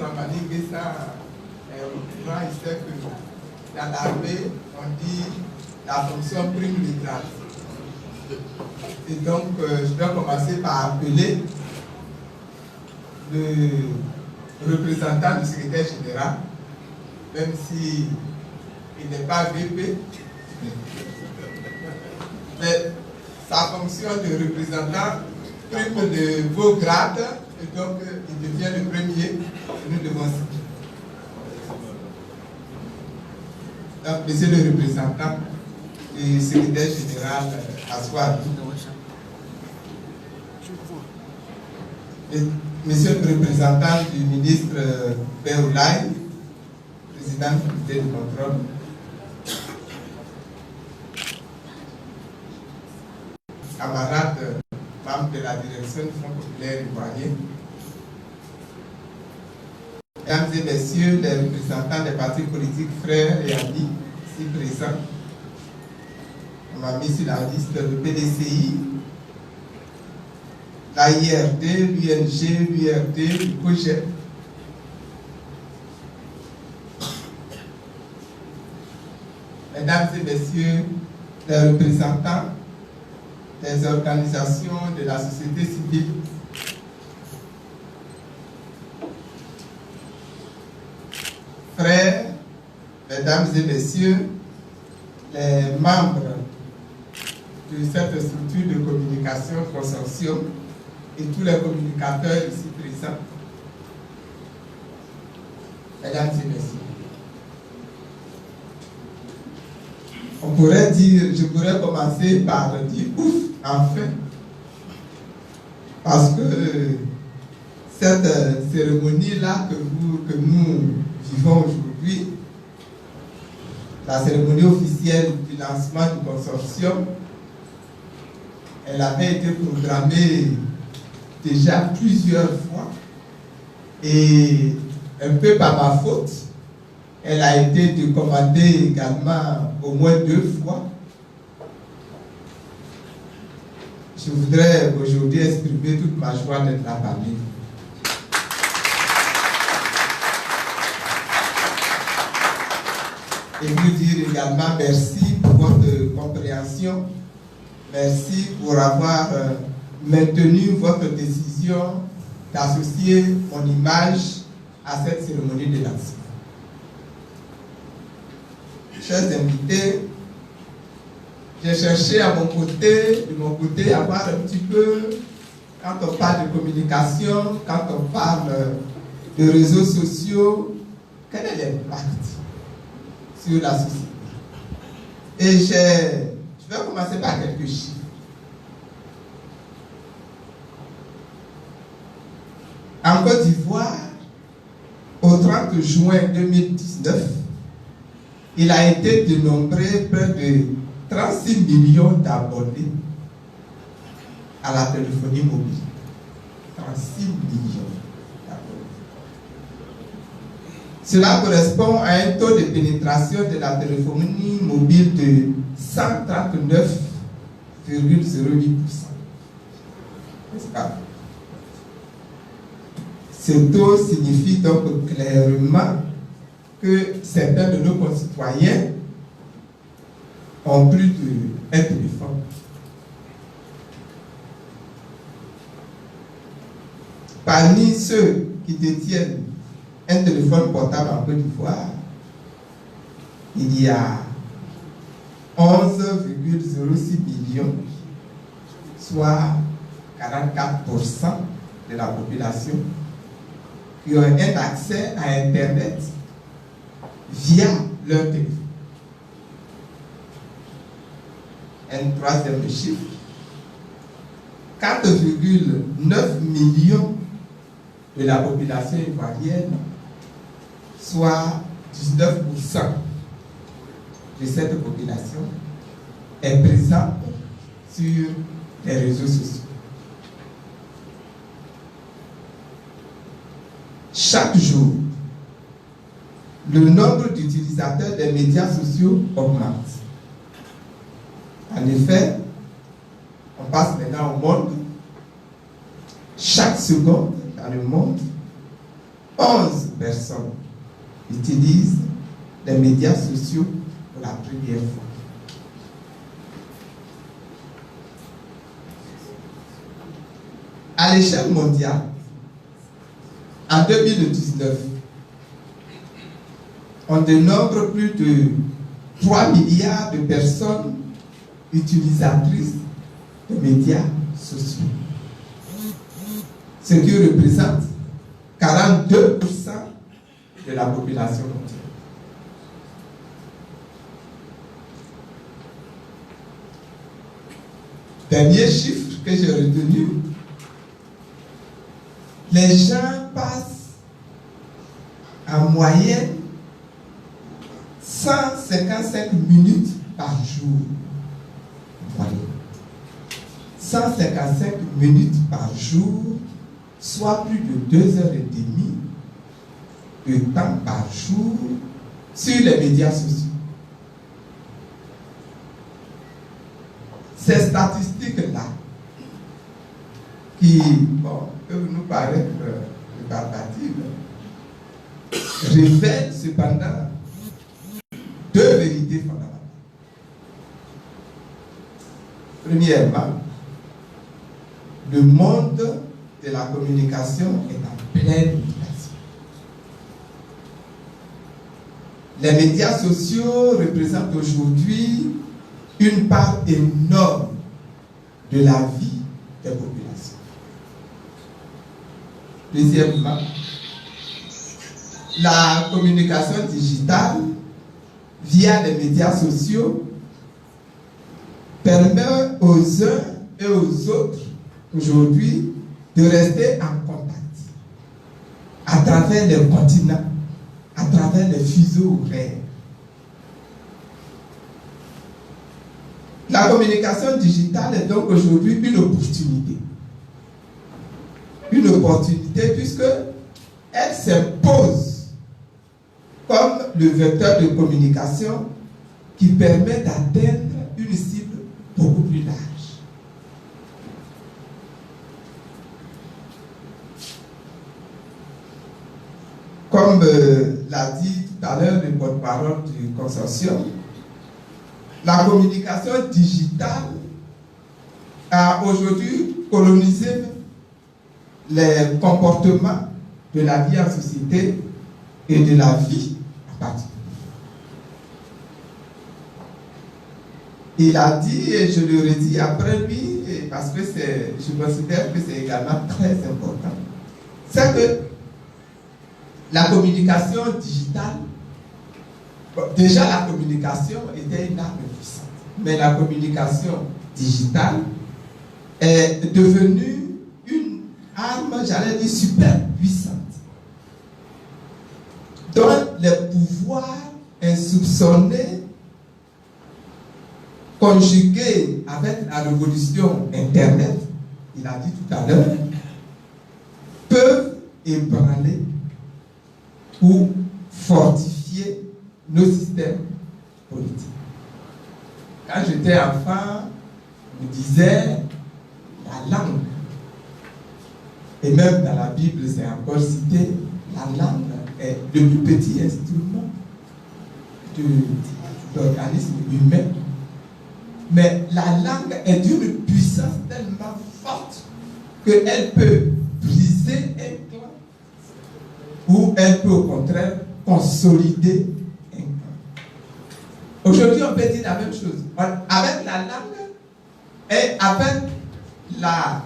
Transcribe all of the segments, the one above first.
Ramani Gessa, il sait que dans l'armée, on dit la fonction prime les grades. Et donc, je dois commencer par appeler le représentant du secrétaire général, même si il n'est pas VP, mais sa fonction de représentant prime de vos grades, et donc il devient le premier et nous devons citer. Donc, monsieur le représentant du secrétaire général, asseoir. Monsieur le représentant du ministre Beoulaye, président du comité de contrôle. Camarades, membres de la direction du Fonds populaire ivoirien. Mesdames et messieurs les représentants des partis politiques frères et amis ici présents. On m'a mis sur la liste le PDCI, la IRD, l'UNG, l'URD, le COGEP. Mesdames et messieurs les représentants des organisations de la société civile, frères, mesdames et messieurs, les membres de cette structure de communication consortium et tous les communicateurs ici présents, mesdames et messieurs. On pourrait dire, je pourrais commencer par dire ouf, enfin, parce que cette cérémonie-là que nous vivons aujourd'hui, la cérémonie officielle du lancement du consortium, elle avait été programmée déjà plusieurs fois et un peu par ma faute, elle a été décommandée également au moins 2 fois. Je voudrais aujourd'hui exprimer toute ma joie d'être là parmi vous. Et vous dire également merci pour votre compréhension. Merci pour avoir maintenu votre décision d'associer mon image à cette cérémonie de lancement. Chers invités, j'ai cherché de mon côté, à voir un petit peu, quand on parle de communication, quand on parle de réseaux sociaux, quel est l'impact sur la société. Et je vais commencer par quelques chiffres. En Côte d'Ivoire, au 30 juin 2019, il a été dénombré près de 36 millions d'abonnés à la téléphonie mobile. 36 millions d'abonnés. Cela correspond à un taux de pénétration de la téléphonie mobile de 139,08%. N'est-ce pas? Ce taux signifie donc clairement que certains de nos concitoyens ont plus d'un téléphone. Parmi ceux qui détiennent un téléphone portable en Côte d'Ivoire, il y a 11,06 millions, soit 44% de la population, qui ont un accès à Internet via leur téléphone. Un troisième chiffre, 4,9 millions de la population ivoirienne, soit 19% de cette population, est présente sur les réseaux sociaux. Chaque jour, le nombre d'utilisateurs des médias sociaux augmente. En effet, on passe maintenant au monde. Chaque seconde dans le monde, 11 personnes utilisent les médias sociaux pour la première fois. À l'échelle mondiale, en 2019, on dénombre plus de 3 milliards de personnes utilisatrices de médias sociaux, ce qui représente 42% de la population mondiale. Dernier chiffre que j'ai retenu, les gens passent en moyenne 155 minutes par jour. Moyenne. 155 minutes par jour, soit plus de 2h30 de temps par jour sur les médias sociaux. Ces statistiques-là, qui peuvent nous paraître rébarbatives, révèlent cependant deux vérités fondamentales. Premièrement, le monde de la communication est en pleine mutation. Les médias sociaux représentent aujourd'hui une part énorme de la vie des populations. Deuxièmement, la communication digitale via les médias sociaux permet aux uns et aux autres aujourd'hui de rester en contact à travers les continents, à travers les fuseaux horaires. La communication digitale est donc aujourd'hui une opportunité. Une opportunité puisque elle s'impose comme le vecteur de communication qui permet d'atteindre une cible beaucoup plus large. Comme l'a dit tout à l'heure le porte-parole du consortium, la communication digitale a aujourd'hui colonisé les comportements de la vie en société et de la vie en particulier. Il a dit, et je le redis après lui, parce que je considère que c'est également très important, c'est que la communication digitale, déjà la communication était une arme puissante, mais la communication digitale est devenue une arme, j'allais dire, super puissante, dont les pouvoirs insoupçonnés, conjugués avec la révolution Internet, il a dit tout à l'heure, peuvent ébranler ou fortifier nos systèmes politiques. Quand j'étais enfant, on me disait la langue. Et même dans la Bible, c'est encore cité, la langue est le plus petit instrument de l'organisme humain. Mais la langue est d'une puissance tellement forte qu'elle peut briser un clan ou elle peut au contraire consolider un clan. Aujourd'hui, on peut dire la même chose. Avec la langue et avec la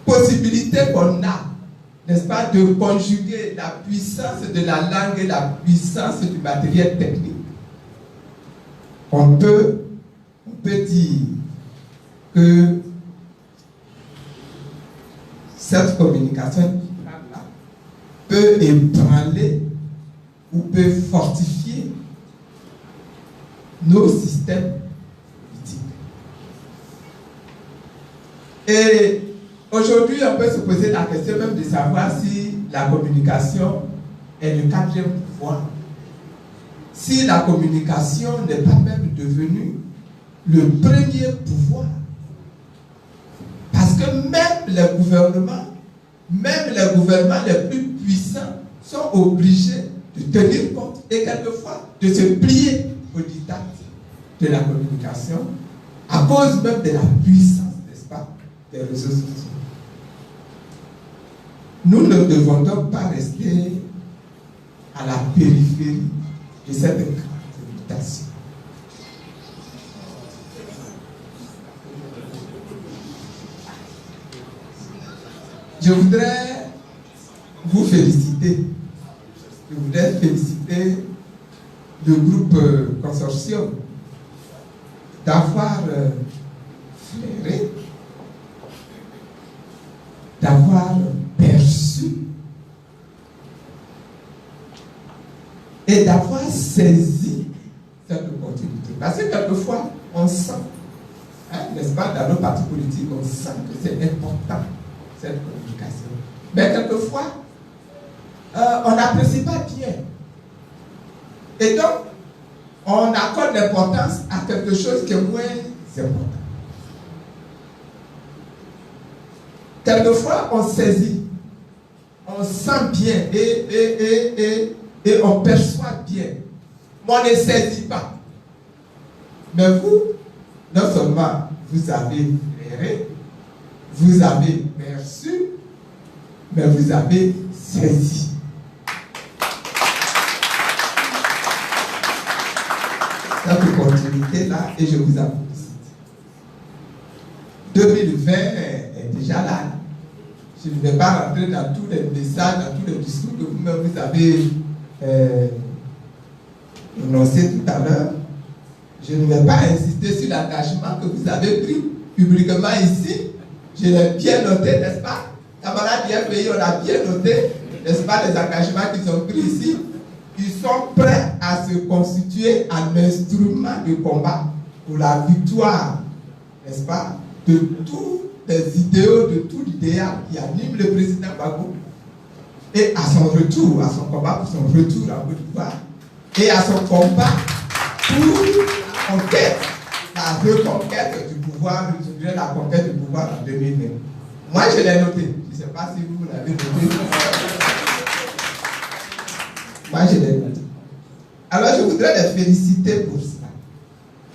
possibilité qu'on a, n'est-ce pas, de conjuguer la puissance de la langue et la puissance du matériel technique, on peut dire que cette communication peut ébranler ou peut fortifier nos systèmes politiques. Et aujourd'hui, on peut se poser la question même de savoir si la communication est le quatrième pouvoir. Si la communication n'est pas même devenue le premier pouvoir. Parce que même les gouvernements les plus puissants sont obligés de tenir compte et quelquefois de se plier au diktat de la communication à cause même de la puissance, n'est-ce pas, des réseaux sociaux. Nous ne devons donc pas rester à la périphérie de cette grande invitation. Je voudrais vous féliciter. Je voudrais féliciter le groupe consortium d'avoir flairé, d'avoir perçu et d'avoir saisi cette opportunité. Parce que quelquefois, on sent, n'est-ce pas, dans nos partis politiques, on sent que c'est important, cette communication. Mais quelquefois, on n'apprécie pas bien. Et donc, on accorde l'importance à quelque chose qui est moins important. Quelquefois, on saisit, on sent bien et on perçoit bien. Mais on ne saisit pas. Mais vous, non seulement vous avez flairé, vous avez perçu, mais vous avez saisi. Cette opportunité-là, et je vous applaudis. 2020 est déjà là. Je ne vais pas rentrer dans tous les messages, dans tous les discours que vous-même vous avez énoncés tout à l'heure. Je ne vais pas insister sur l'engagement que vous avez pris publiquement ici. Je l'ai bien noté, n'est-ce pas? Camarades IFPI, on a bien noté, n'est-ce pas, les engagements qu'ils ont pris ici. Ils sont prêts à se constituer en instrument de combat pour la victoire, n'est-ce pas, de tous les idéaux, de tout l'idéal qui anime le président Gbagbo, et à son retour, à son combat pour son retour à Côte d'Ivoire, et à son combat pour la conquête, la reconquête du pouvoir, je dirais la conquête du pouvoir en 2020. Moi, je l'ai noté. Je ne sais pas si vous l'avez noté. Moi, je l'ai noté. Alors, je voudrais les féliciter pour ça.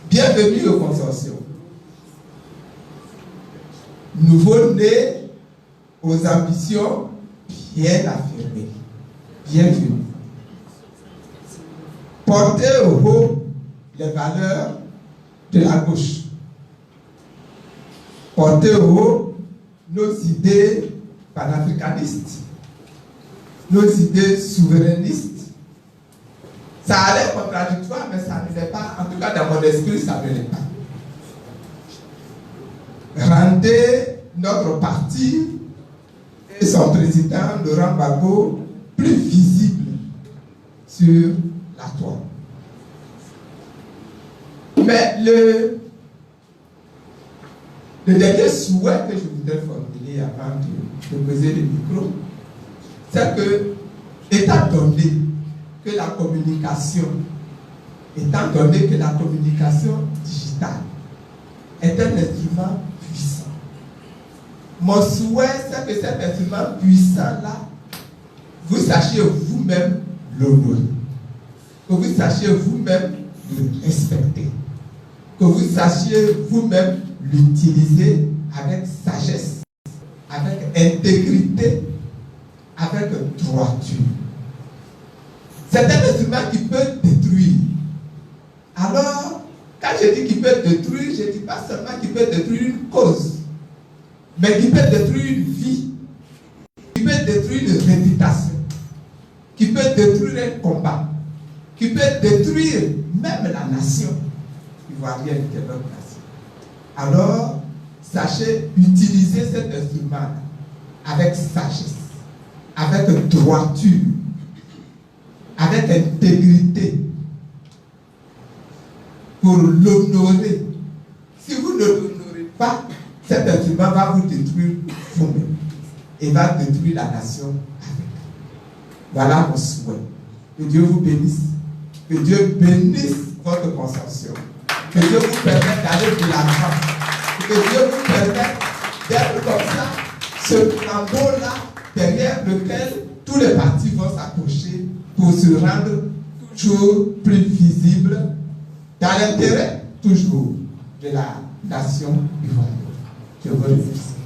Bienvenue au consortium. Nouveau-né aux ambitions bien affirmées. Bienvenue. Portez au haut les valeurs de la gauche. Portez au haut nos idées panafricanistes, nos idées souverainistes. Ça a l'air contradictoire, mais ça ne l'est pas. En tout cas, dans mon esprit, ça ne l'est pas. Rendez notre parti et son président, Laurent Gbagbo, plus visible sur la toile. Mais le dernier souhait que je voudrais formuler avant de poser le micro, c'est que, étant donné que la communication digitale est un instrument puissant, mon souhait, c'est que cet instrument puissant-là, vous sachiez vous-même l'honorer, que vous sachiez vous-même le respecter, que vous sachiez vous-même l'utiliser avec sagesse, avec intégrité, avec droiture. C'est un instrument qui peut détruire. Alors, quand je dis qu'il peut détruire, je ne dis pas seulement qu'il peut détruire une cause, mais qu'il peut détruire une vie, qu'il peut détruire une réputation, qu'il peut détruire un combat, qu'il peut détruire même la nation ivoirienne qui est notre nation. Alors, sachez utiliser cet instrument avec sagesse, avec droiture, avec intégrité, pour l'honorer. Si vous ne l'honorez pas, cet instrument va vous détruire vous-même et va détruire la nation africaine. Voilà mon souhait. Que Dieu vous bénisse. Que Dieu bénisse votre consortium. Que Dieu vous permette d'aller de l'avant. Que Dieu vous permette d'être comme ça, ce flambeau-là derrière lequel tous les partis vont s'accrocher pour se rendre toujours plus visibles dans l'intérêt toujours de la nation ivoirienne. Je vous remercie.